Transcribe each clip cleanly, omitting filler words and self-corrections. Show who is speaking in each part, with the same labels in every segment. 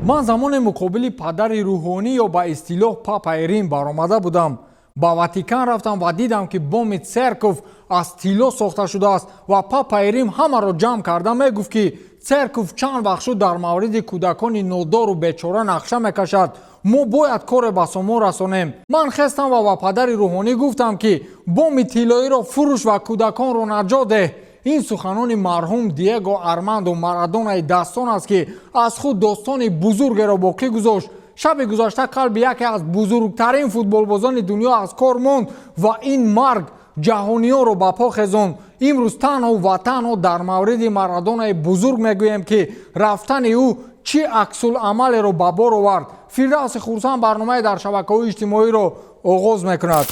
Speaker 1: من زمان مقابل پدر روحانی یا با اصطلاح پاپای ریم برآمده بودم. با واتیکان رفتم و دیدم که بام سرکوف از طلا ساخته شده است و پاپای ریم همه را جمع کرده میگفت که سرکوف چند وقت شد در مورد کودکان نودار و بیچاره نقشه میکشد. ما باید کار به سامون رسانیم. من خستم و با پدر روحانی گفتم که بام طلایی را فروش و کودکان را نجات ده. این سخنان مرحوم دیگو آرماندو مارادونا داستان است که از خود داستان بزرگ را باقی گذاشت. شب گذشته قلب یکی از بزرگترین فوتبالبازان دنیا از کار ماند و این مرگ جهانی‌ها را به پا خزاند. امروز تنها و تنها در مورد مارادونا بزرگ میگویم که رفتن او چه عکس‌العمل را به بار آورد. فردوس خورسند برنامه در شبکه‌های اجتماعی را آغاز میکند.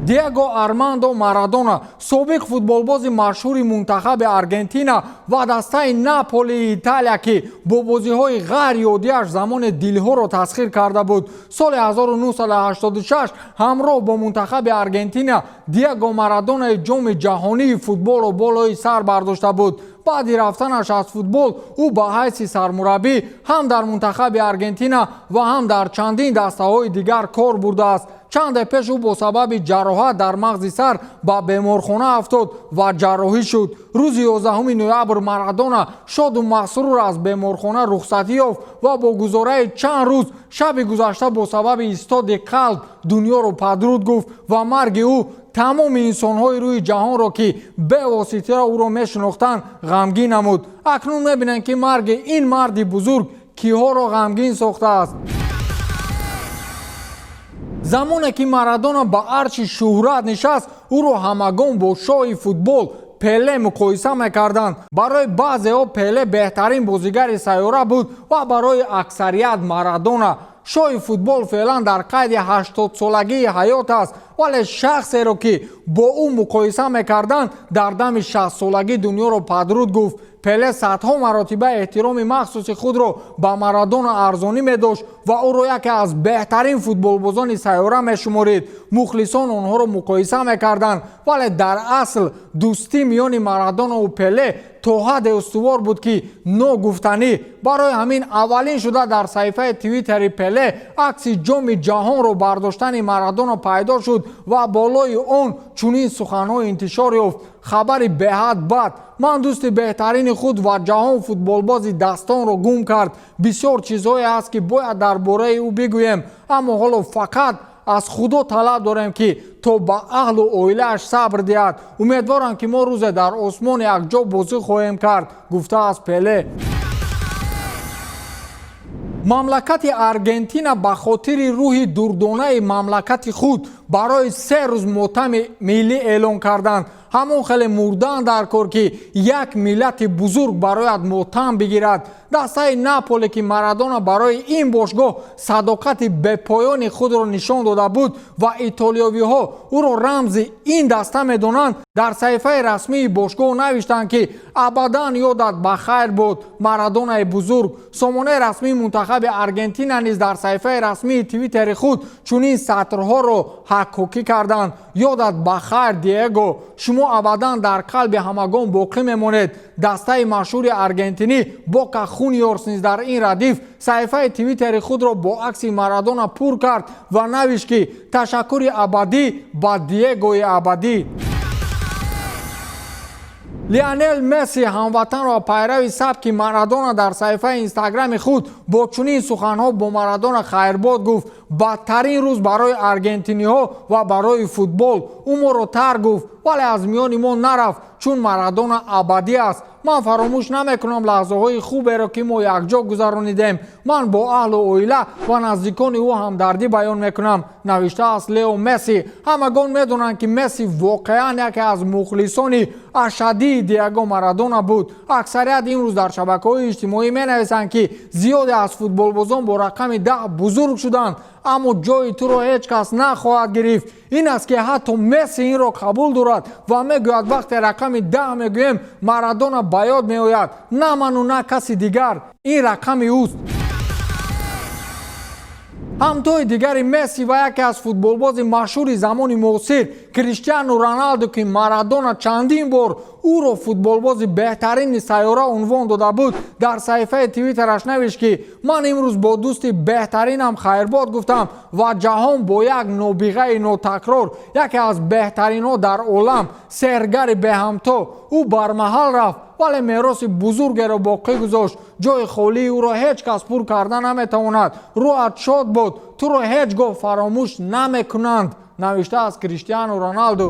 Speaker 1: دیگو آرماندو مارادونا سابق فوتبالباز مشهور منتخب آرژانتین و دسته ناپولی ایتالیا که با بازی‌های غیر یادی‌اش زمان دلها را تسخیر کرده بود. سال 1986 همراه با منتخب آرژانتین دیگو مارادونا جام جهانی فوتبال را بالای سر برداشته بود. بعد رفتنش از فوتبال او با حیث سرمربی هم در منتخب آرژانتین و هم در چندین دسته‌های دیگر کار برده است. چند پیش او با سبب جراحت در مغز سر به بیمارخانه افتاد و جراحی شد. روز 11 نوامبر مارادونا شاد و مسرور از بیمارخانه رخصتی یافت و با گذاره چند روز شب گذشته با سبب ایستاد قلب دنیا را پدرود گفت و مرگ او تمام انسان‌های روی جهان را که به واسطه او را می‌شناختند غمگین نمود. اکنون می‌بینند که مرگ این مرد بزرگ کیها را غمگین ساخته است. زمانی که مارادونا با عرش شهرت نشست او را همگان با شاه فوتبال پله مقایسه میکردند. برای بعضی‌ها پله بهترین بازیگر سیاره بود و برای اکثریت مارادونا شاه فوتبال فعلا در قید 80 سالگی حیات است، ولی شخصی را که با او مقایسه میکردند در دم 60 سالگی دنیا را پدرود گفت. پله صدها مراتبه احترام مخصوص خود را به مارادونا ارزانی می داشت و او را یکی از بهترین فوتبالبازان سیاره می شمارید. مخلصان آنها را مقایسه می کردند، ولی در اصل دوستی میان مارادونا و پله تا حد استوار بود که ناگفتنی. برای همین اولین شده در صفحه توییتر پله عکس جام جهان را برداشتن مارادونا پیدا شد و بالای آن چنین سخن‌های انتشار یافت: خبری بهت بد، من دوست بهترین خود و جهان فوتبالباز دستان را گم کرد. بسیار چیزهایی است که باید درباره او بگویم، اما حالا فقط از خدا طلب داریم که تا به اهل و عائله‌اش صبر دهد. امیدوارم که ما روز در آسمان یک جا بازی خواهیم کرد، گفته است پله. مملکت آرژانتین به خاطر روح دردانه مملکت خود برای 3 روز ماتم ملی اعلان کردند. همون خیلی مردان درکار که یک ملت بزرگ برایت ماتم بگیرد. دسته ناپولی که مارادونا برای این باشگاه صداقت به پایان خود را نشان داده بود و ایتالیایی ها او را رمز این دسته میدانند، در صفحه رسمی باشگاه نوشتند که ابدا یادت بخیر بود مارادونا بزرگ. سامانه رسمی منتخب آرژانتین نیز در صفحه رسمی توییتر خود چنین سطرها را حکاکی کردند: یادت بخیر دیگو، شما ابدا در قلب همگان باقی میمانید. دسته مشهور آرژانتینی با خون یارس نیز در این ردیف صفحه توییتر خود را با عکس مارادونا پر کرد و نوشت که تشکر ابدی با دیگوی ابدی. لیونل مسی هموطن و پیرو سبک مارادونا در صفحه اینستاگرام خود با چنین سخنها با مارادونا خیرباد گفت: بدترین روز برای آرژانتینی ها و برای فوتبال. او ما را ترک گفت ولی از میان ما نرفت، چون مارادونا ابدی است. من فراموش نمیکنم لحظه های خوبی را که ما یک جا گذرانیدیم. من با اهل و عائله و نزدیکان او همدردی بیان میکنم، نوشته است لیو مسی. همگان میدونند که مسی واقعا یکی از مخلصان اشدی دیگو مارادونا بود. اکثریت امروز در شبکه‌های اجتماعی مینویسند که زیادی از فوتبالبازان با رقم 10 بزرگ شدند، اما جای تو را هیچ کس نخواهد گرفت. این است که حتی مسی این را قبول دارد و میگوید وقتی رقم 10 میگویم مارادونا به یاد میآید، نه من و نه کسی دیگر، این رقم اوست. ҳамтои дигари Месси ва яке аз футболбози машҳури замони муосир Криштиану Роналду ки Марадона чандин бор ӯро футболбози беҳтарини сайёра унвон дода буд, дар саҳифаи твиттераш навишт ки ман имрӯз бо дӯсти беҳтаринам хайрбод гуфтам ва ҷаҳон бо як нобиғаи нотакрор, яке аз беҳтаринҳо дар олам, сергари беҳамто, ӯ бармаҳал рафт, вале мероси бузургеро боқӣ гузошт. ҷои холии ӯро ҳеҷ кас пур карда наметавонад. рӯҳат шод бод, туро ҳеҷ гоҳ фаромӯш намекунанд, навиштааст Криштиану Роналду.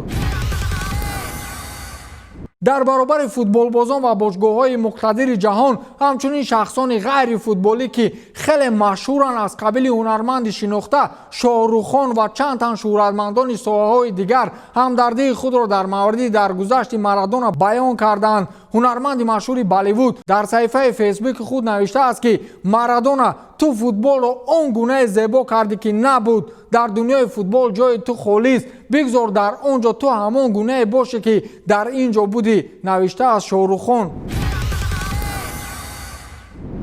Speaker 1: дар баробари футболбозон ва бошгоҳҳои муқтадири ҷаҳон, ҳамчунин шахсони ғайри футболӣ ки хеле машҳуранд аз қабили ҳунарманди шинохта Шоҳрух Хону ва чанд тан шӯҳратмандони соҳаҳои дигар ҳамдардии худро дар мавриди даргузашти Марадона баён карданд. ҳунарманди машҳури Болливуд дар саҳифаи фейсбуки худ навиштааст ки Марадона, ту футболро он гунае зебо кардӣ ки набуд. дар дунёи футбол ҷои ту холист, бигзор дар он ҷо ту ҳамон гунае бошӣ ки дар ин ҷо будӣ, навиштааст Шоҳрух Хон.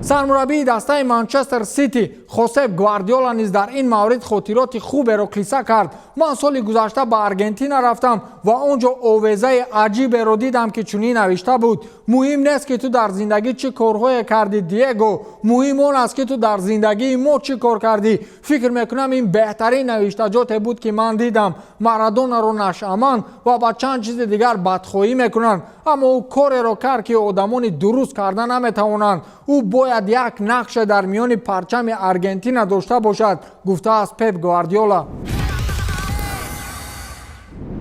Speaker 1: сармураббии дастаи Манчестер Сити Хосеп Гвардиола низ дар ин маврид хотироти хуберо қисса кард. ман соли гузашта ба Аргентина рафтам ва он ҷо овезаи аҷиберо дидам ки чунин навишта буд: муҳим нест ки ту дар зиндагӣ чӣ корҳое кардӣ Диего, муҳим он аст ки ту дар зиндагии мо чӣ кор кардӣ. фикр мекунам ин беҳтарин навиштаҷоте буд ки ман дидам. Марадонаро нашъаманд ва ба чанд чизи дигар бадхоҳӣ мекунанд, аммо ӯ кореро кард ки одамони дуруст карда наметавонанд. ӯ бояд як нақше дар миёни парчами Аргентина дошта бошад, гуфтааст Пеп Гвардиола.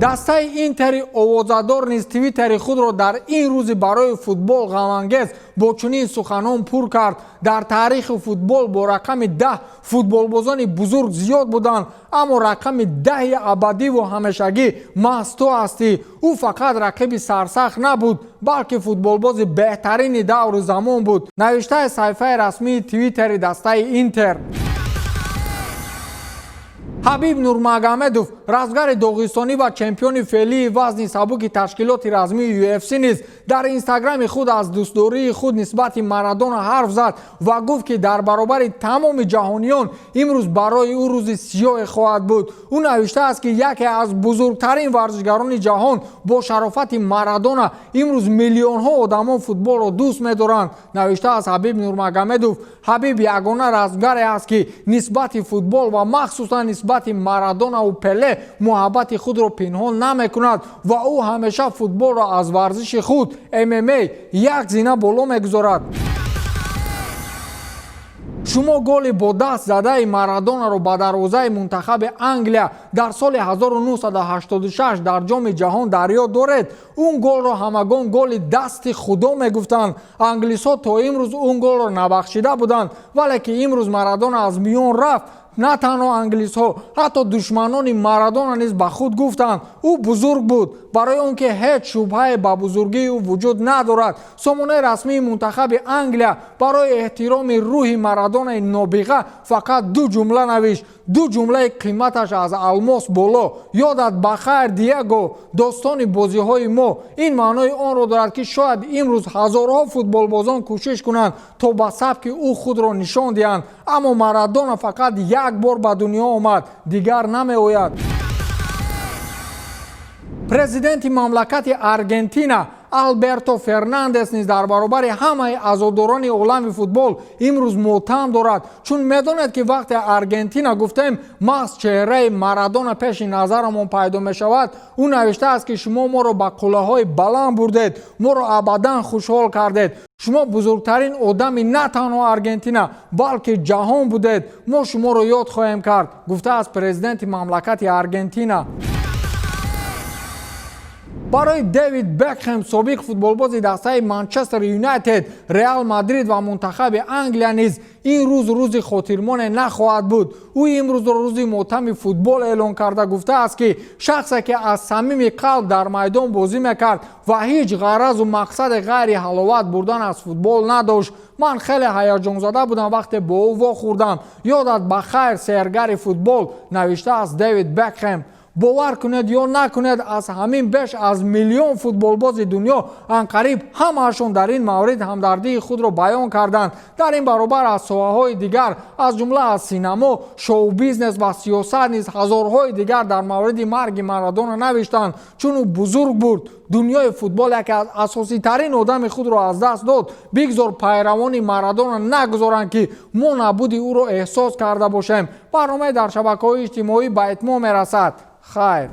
Speaker 1: дастаи Интери овозадор низ твиттери худро дар ин рӯзи барои футбол ғамангез бо чунин суханон пур кард: дар таърихи футбол бо рақами 10 футболбозони бузург зиёд буданд, аммо рақами 10 абадиву ҳамешагӣ маҳз ту ҳастӣ. ӯ фақат рақиби сарсахт набуд, балки футболбози беҳтарини давру замон буд, навиштаи саҳифаи расмии твиттери дастаи Интер. ҳабиб Нурмагомедов, равзгари доғистонӣ ва чемпиони феълии вазни сабуки ташкилоти размии UFC низ дар инстаграми худ аз дӯстдории худ нисбати Марадона ҳарф зад ва гуфт ки дар баробари тамоми ҷаҳониён имрӯз барои ӯ рӯзи сиёҳе хоҳад буд. ӯ навиштааст ки яке аз бузургтарин варзишгарони ҷаҳон бо шарофати Марадона имрӯз миллионҳо одамон футболро дӯст медоранд, навиштааст Ҳабиб Нурмагомедов. ҳабиб ягона равзгаре аст ки нисбати футбол ва махсусан нисбати Марадонаву Пеле муҳаббати худро пинҳон намекунад ва ӯ ҳамеша футболро аз варзиши худ MMA як зина боло мегузорад. шумо голи бо даст задаи Марадонаро ба дарвозаи мунтахаби Англия дар соли 1986 дар ҷоми ҷаҳон дар ёд доред? он голро ҳамагон голи дасти худо мегуфтанд. англисҳо то имрӯз он голро набахшида буданд, вале ки имрӯз Марадона аз миён рафт, на танҳо англисҳо, ҳатто душманони Марадона низ ба худ гуфтанд ӯ бузург буд. барои он ки ҳеҷ шубҳае ба бузургии ӯ вуҷуд надорад, сомонаи расмии мунтахаби Англия барои эҳтироми рӯҳи Марадонаи нобиға фақат 2 ҷумла навишт. 2 ҷумлаи қиматаш аз алмос боло: ёдат бахайр Диего, достони бозиҳои мо. ин маънои онро дорад ки шояд имрӯз ҳазорҳо футболбозон кӯшиш кунанд то ба сабки ӯ худро нишон диҳанд, аммо Марадона фақат як бор ба дунё омад, дигар намеояд. президенти мамлакати Аргентина Алберто Фернандес низ дар баробари ҳамаи азодорони олами футбол имрӯз мотам дорад, чун медонад ки вақте Аргентина гуфтем маҳз чеҳраи Марадона пеши назарамон пайдо мешавад. ӯ навиштааст ки шумо моро ба қулаҳои баланд бурдед, моро абадан хушҳол кардед. шумо бузургтарин одами на танҳо Аргентина, балки ҷаҳон будед. мо шуморо ёд хоҳем кард, гуфтааст президенти мамлакати Аргентина. барои Дэвид Бекхэм, собиқ футболбози дастаи Манчестер Юнайтед, Реал Мадрид ва мунтахаби Англия низ ин рӯз рӯзи хотирмоне нахоҳад буд. ӯ имрӯзро рӯзи мотами футбол эълон карда гуфтааст ки шахсе ки аз самими қалб дар майдон бозӣ мекард ва ҳеҷ ғаразу мақсади ғайри ҳаловат бурдан аз футбол надошт. ман хеле ҳаяҷонзада будам вақте бо ӯ вохӯрдам. ёдат ба хайр сергари футбол, навиштааст Дэвид Бекхэм. бовар кунед ё накунед, аз ҳамин беш аз миллион футболбози дунё анқариб ҳамаашон дар ин маврид ҳамдардии худро баён карданд. дар ин баробар аз соҳаҳои дигар, аз ҷумла аз синамо, шоу-бизнес ва сиёсат низ ҳазорҳои дигар дар мавриди марги Марадона навиштанд. чун ӯ бузург буд, дунёи футбол яке аз асоситарин одами худро аз даст дод. бигзор пайравони Марадона нагузоранд ки мо набуди ӯро эҳсос карда бошем. барномаи дар шабакаҳои иҷтимоӣ ба итмом мерасад. хайр.